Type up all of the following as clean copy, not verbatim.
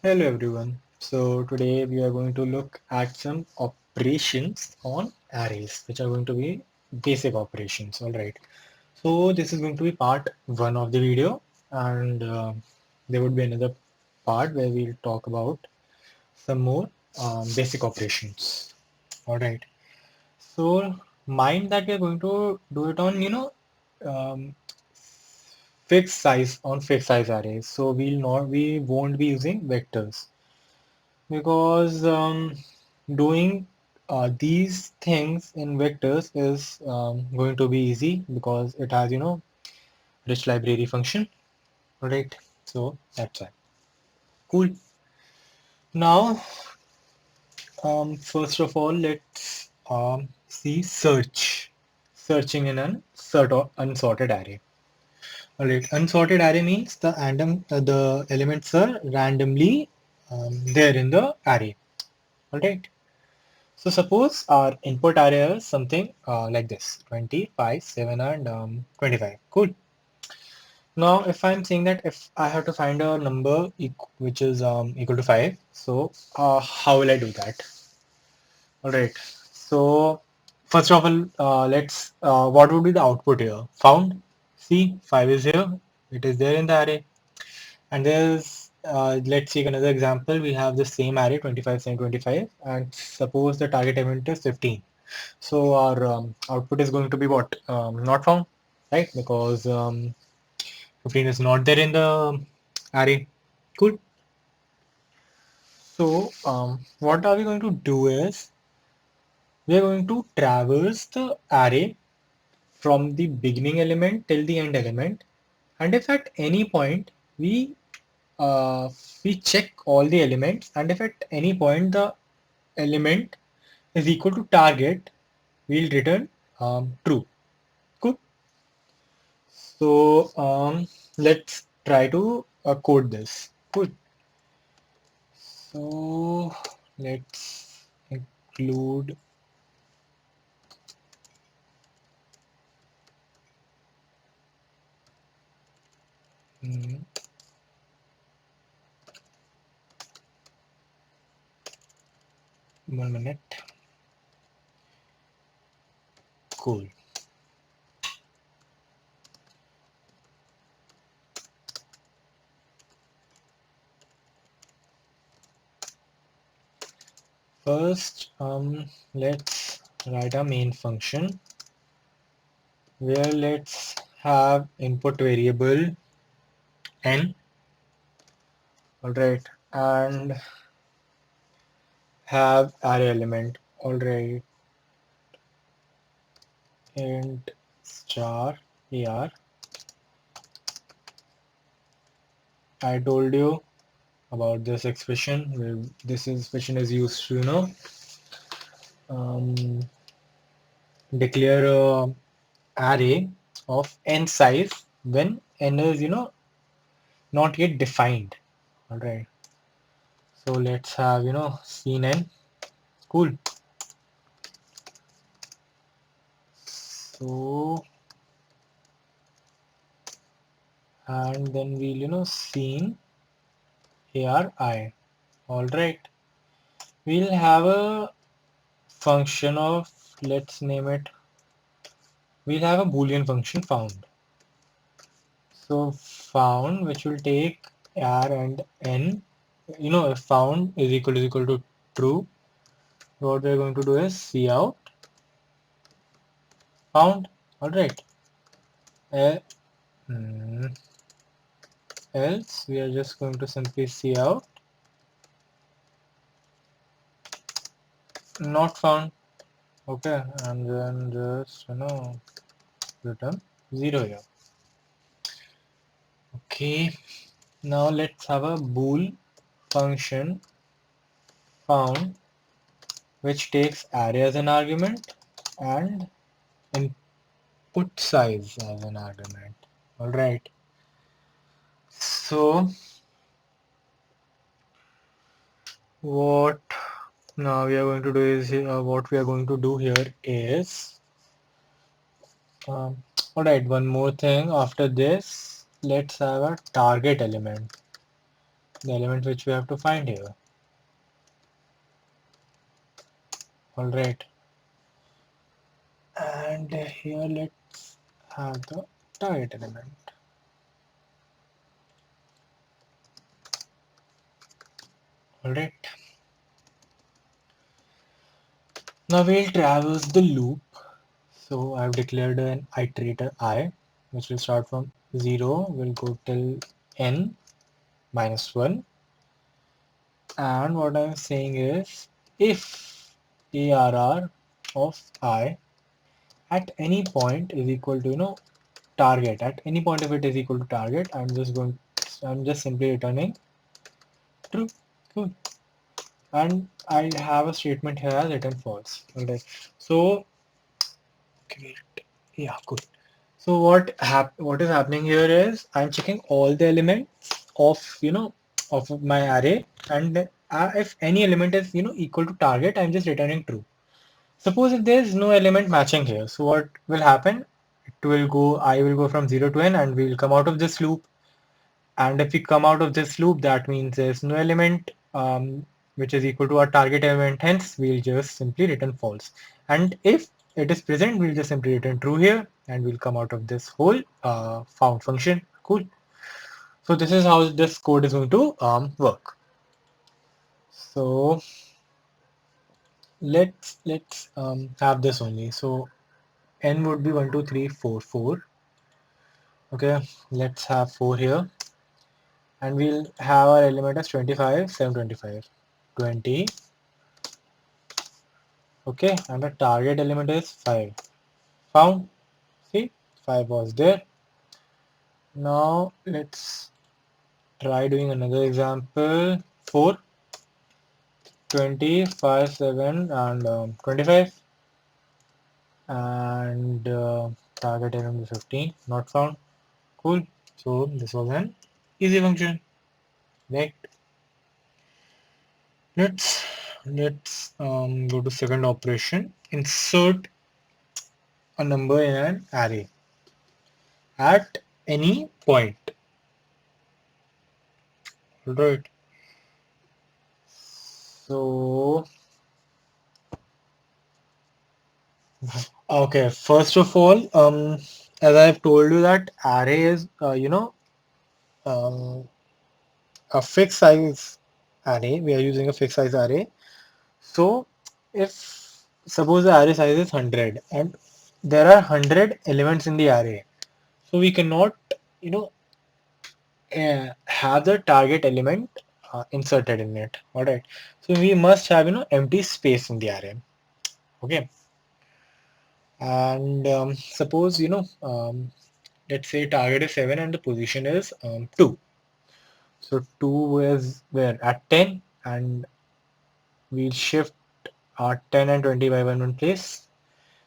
Hello everyone. So today we are going to look at some operations on arrays, which are going to be basic operations. All right. So this is going to be part one of the video, and there would be another part where we'll talk about some more basic operations. All right. So mind that we are going to do it on, um, fixed size arrays. So we won't be using vectors because doing these things in vectors is going to be easy because it has rich library function. Right, so that's why. Cool. Now first of all, let's see searching in an unsorted array. All right, unsorted array means the elements are randomly there in the array. All right. So suppose our input array is something like this: 25, 7, and 25. Cool. Now, if I'm saying that if I have to find a number which is equal to 5, so how will I do that? All right. So first of all, what would be the output here? Found. See, 5 is here. It is there in the array. And let's take another example. We have the same array 25, 7, 25, and suppose the target element is 15. So our output is going to be what? Not found, right? Because 15 is not there in the array. Cool. So what are we going to do is we are going to traverse the array from the beginning element till the end element, and if at any point uh, we check all the elements, and if at any point the element is equal to target, we'll return true. Cool. So let's try to code this. Cool. So let's include mm, 1 minute. Cool. First, let's write a main function where let's have input variable n. All right, and have array element. All right, int star ar. I told you about this expression where this expression is used to um, declare a array of n size when n is not yet defined. All right, so let's have scene n. Cool. So and then we'll scene ari. All right, we'll have a function of, let's name it, we'll have a boolean function found. So found, which will take r and n. If found is equal to true, what we're going to do is see out found. All right. Uh, mm, else we are just going to simply see out not found. Okay, and then just return 0 here. Okay, now let's have a bool function found which takes array as an argument and input size as an argument. All right. So what now we are going to do is what we are going to do here is all right. One more thing after this, let's have a target element. the element which we have to find here. Alright, and here let's have the target element. Alright, now we'll traverse the loop. So I've declared an iterator I, which will start from 0, will go till n minus 1. And what I'm saying is, if ARR of I at any point is equal to, target, at any point of it is equal to target, I'm just simply returning true. Cool. And I have a statement here as return false. Alright. So, okay, wait. Yeah, cool. So what is happening here is I'm checking all the elements of my array, and if any element is equal to target, I'm just returning true. Suppose if there is no element matching here, so what will happen? I will go from 0 to n, and we will come out of this loop. And if we come out of this loop, that means there's no element which is equal to our target element. Hence, we'll just simply return false. And if it is present, we'll just simply return true here, and we'll come out of this whole found function. Cool. So this is how this code is going to work. So let's have this only. So n would be 1, 2, 3, 4, 4. Okay, let's have 4 here, and we'll have our element as 25, 7, 25, 20. Okay, and the target element is 5. Found. See, 5 was there. Now let's try doing another example. 4, 20, 5, 7, and 25. And target element is 15. Not found. Cool. So this was an easy function. Right. Let's go to second operation. Insert a number in an array at any point. Right. So okay, first of all, as I've told you that array is um, a fixed size array. We are using a fixed size array. So if suppose the array size is 100 and there are 100 elements in the array, so we cannot you know have the target element inserted in it. All right. So we must have empty space in the array. Okay. And suppose let's say target is 7 and the position is 2. So 2 is where at 10, and we'll shift our 10 and 20 by one place.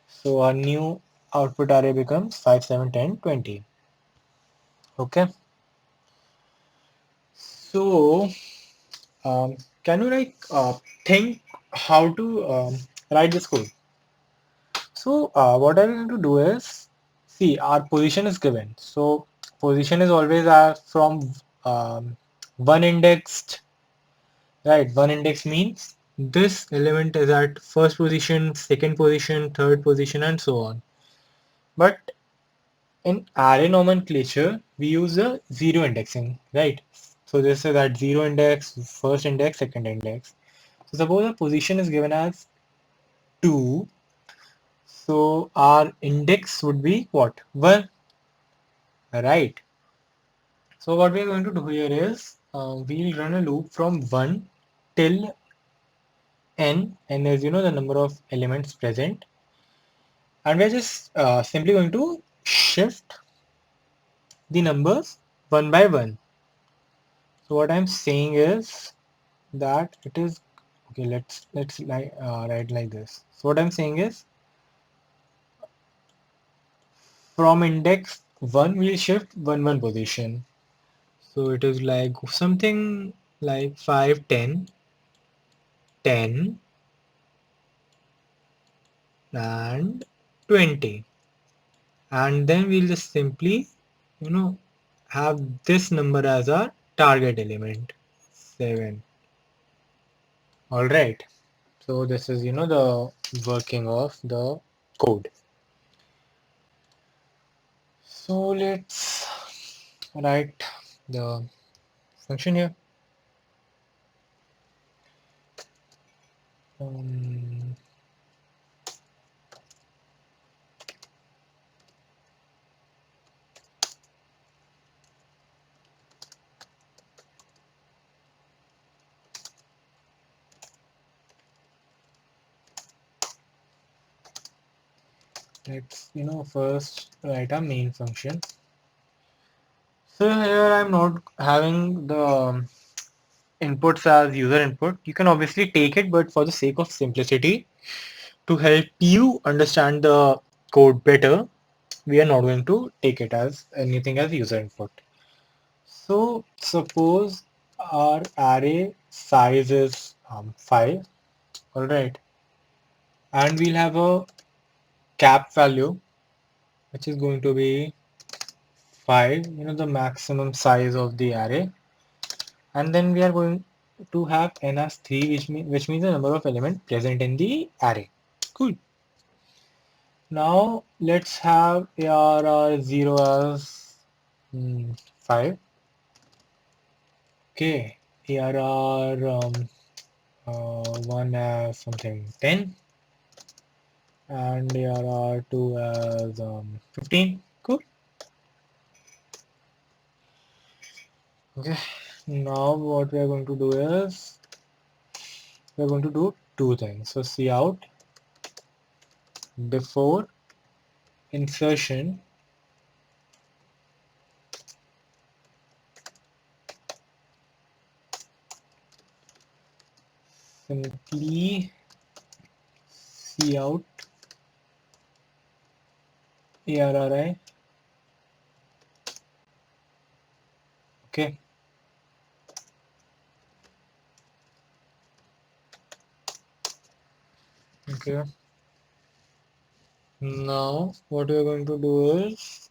So our new output array becomes 5, 7, 10, 20. Okay. So can you think how to write this code? So what I'm going to do is, see, our position is given. So position is always from one indexed, right? One index means this element is at first position, second position, third position, and so on. But in array nomenclature, we use a zero indexing, right? So this is at zero index, first index, second index. So suppose a position is given as 2. So our index would be what? 1, right? So what we are going to do here is we'll run a loop from 1 till n is the number of elements present, and we're just simply going to shift the numbers one by one. So what I'm saying is that it is okay. Let's write like this. So what I'm saying is from index 1 we'll shift one position. So it is like something like 5, 10, 10, and 20. And then we'll just simply, you know, have this number as our target element. 7. All right. So this is, the working of the code. So let's write the function here. Um, let's, first write a main function. So here I'm not having the inputs as user input. You can obviously take it, but for the sake of simplicity, to help you understand the code better, we are not going to take it as anything as user input. So suppose our array size is 5, all right, and we'll have a cap value which is going to be 5, the maximum size of the array, and then we are going to have n as 3, which means the number of elements present in the array. Cool. Now let's have ARR 0 as 5. Okay, ARR 1 as something 10, and ARR 2 as 15. Cool. Okay, now what we are going to do is we are going to do two things. So cout before insertion simply cout ARRI. Okay. Okay. Now what we are going to do is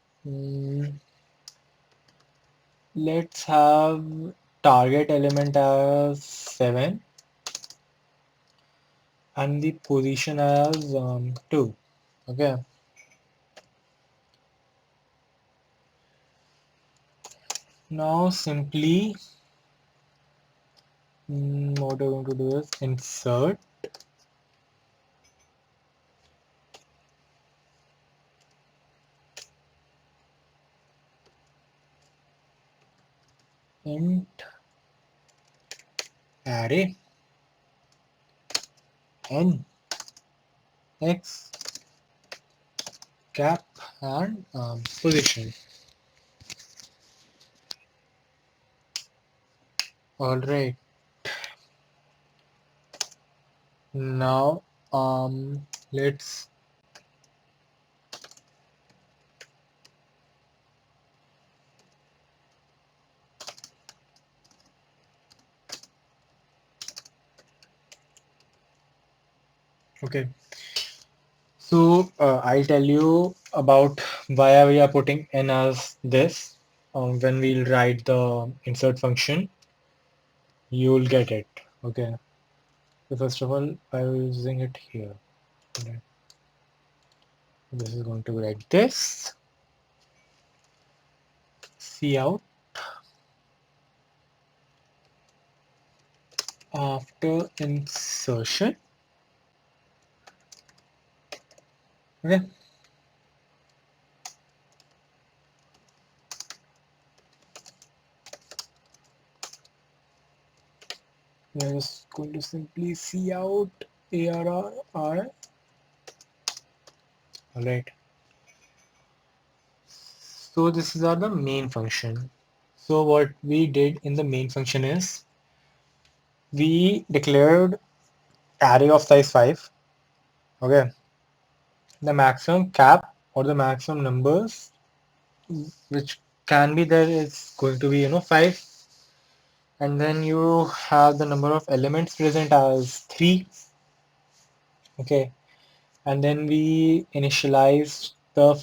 let's have target element as 7 and the position as 2. Okay. Now simply what we're going to do is insert int array n x cap and position. All right. Now let's okay. So I'll tell you about why we are putting n as this. When we'll write the insert function, you'll get it. Okay. So first of all, I was using it here. Okay. This is going to be like this. Cout after insertion. Okay. We are just going to simply cout ARR. Alright. So this is our the main function. So what we did in the main function is we declared array of size 5. Okay. The maximum cap or the maximum numbers which can be there is going to be 5, and then you have the number of elements present as 3. Okay, and then we initialized the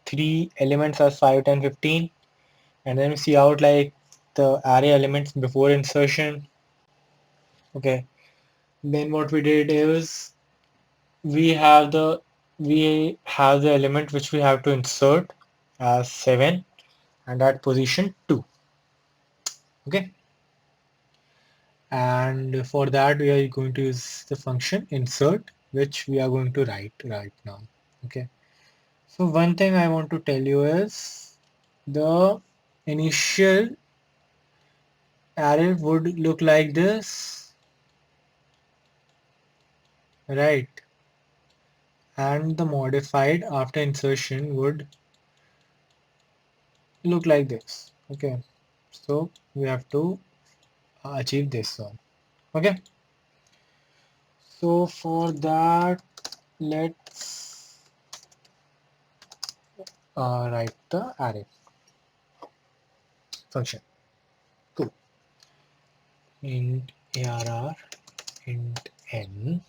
3 elements as 5, 10, 15, and then we cout like the array elements before insertion. Okay, then what we did is we have the element which we have to insert as 7 and at position 2. Okay, and for that we are going to use the function insert, which we are going to write right now. Okay, so one thing I want to tell you is the initial array would look like this, right? And the modified after insertion would look like this. Okay, so we have to achieve this one. Okay, so for that let's write the array function. Cool. Int arr, int n,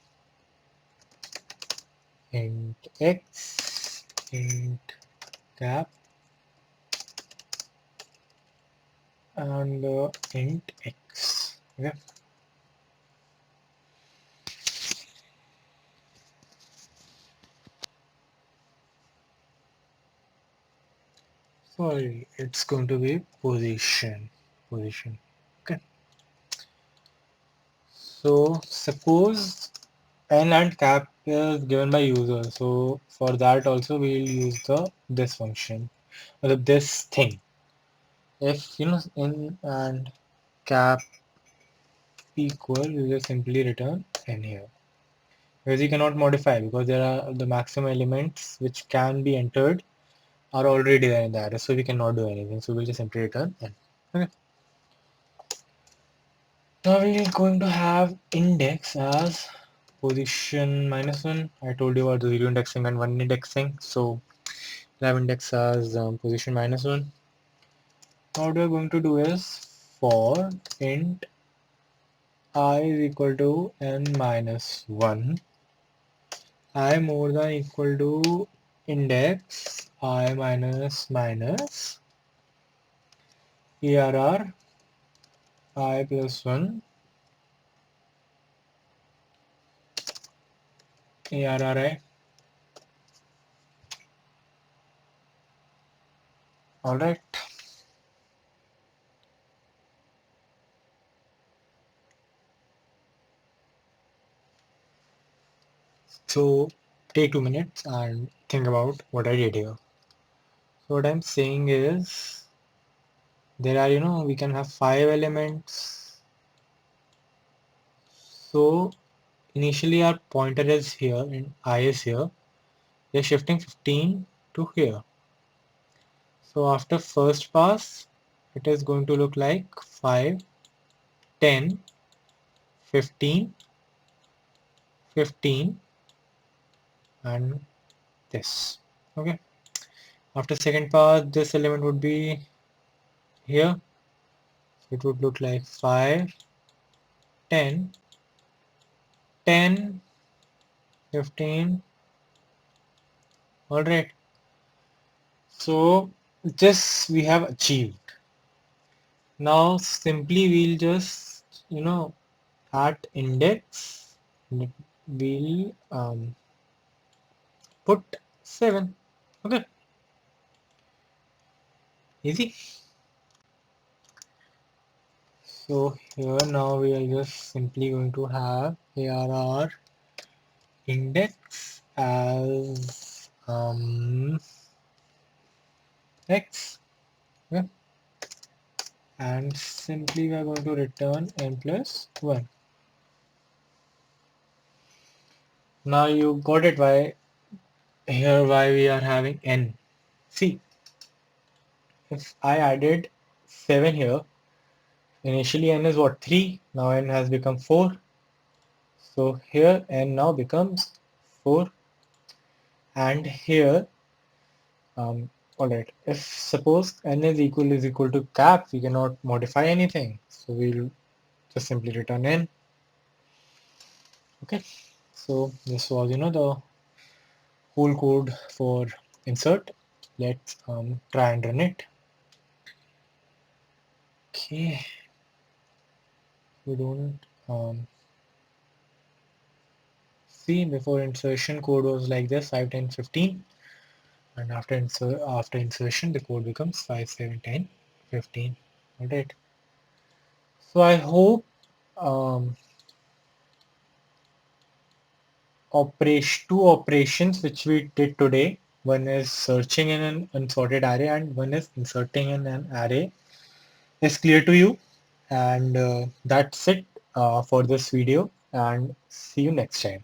int x, int cap, and int x. Okay. Sorry, it's going to be position. Okay. So suppose n and cap is given by user. So for that also we'll use the this function or this thing. If n and cap equal, we will simply return n here. Because you cannot modify because there are the maximum elements which can be entered are already there in the array, so we cannot do anything. So we'll just simply return n. Okay. Now we're going to have index as position -1. I told you about the 0 indexing and 1 indexing. So we have index as position -1. Now what we're going to do is for int I is equal to n minus 1, I more than equal to index I minus minus err I plus 1 arri. Alright. So take 2 minutes and think about what I did here. So what I'm saying is there are, we can have 5 elements. So initially our pointer is here and I is here. We're shifting 15 to here. So after first pass, it is going to look like 5, 10, 15, 15, and this. Okay. After second pass, this element would be here. It would look like 5, 10, 10, 15. Alright. So this we have achieved. Now simply we'll just, at index, we'll put 7. Okay. Easy. So here now we are just simply going to have arr index as x. Okay. And simply we are going to return n plus 1. Now you got it why we are having n. See, if I added 7 here, initially n is what, 3, now n has become 4. So here n now becomes 4, and here alright, if suppose n is equal to cap, we cannot modify anything, so we'll just simply return n. Okay, so this was the whole code for insert. Let's try and run it. Okay, we don't see before insertion code was like this 5, 10, 15, and after insertion the code becomes 5, 7, 10, 15. Alright. So I hope um, two operations which we did today. One is searching in an unsorted array and one is inserting in an array is clear to you. And that's it for this video, and see you next time.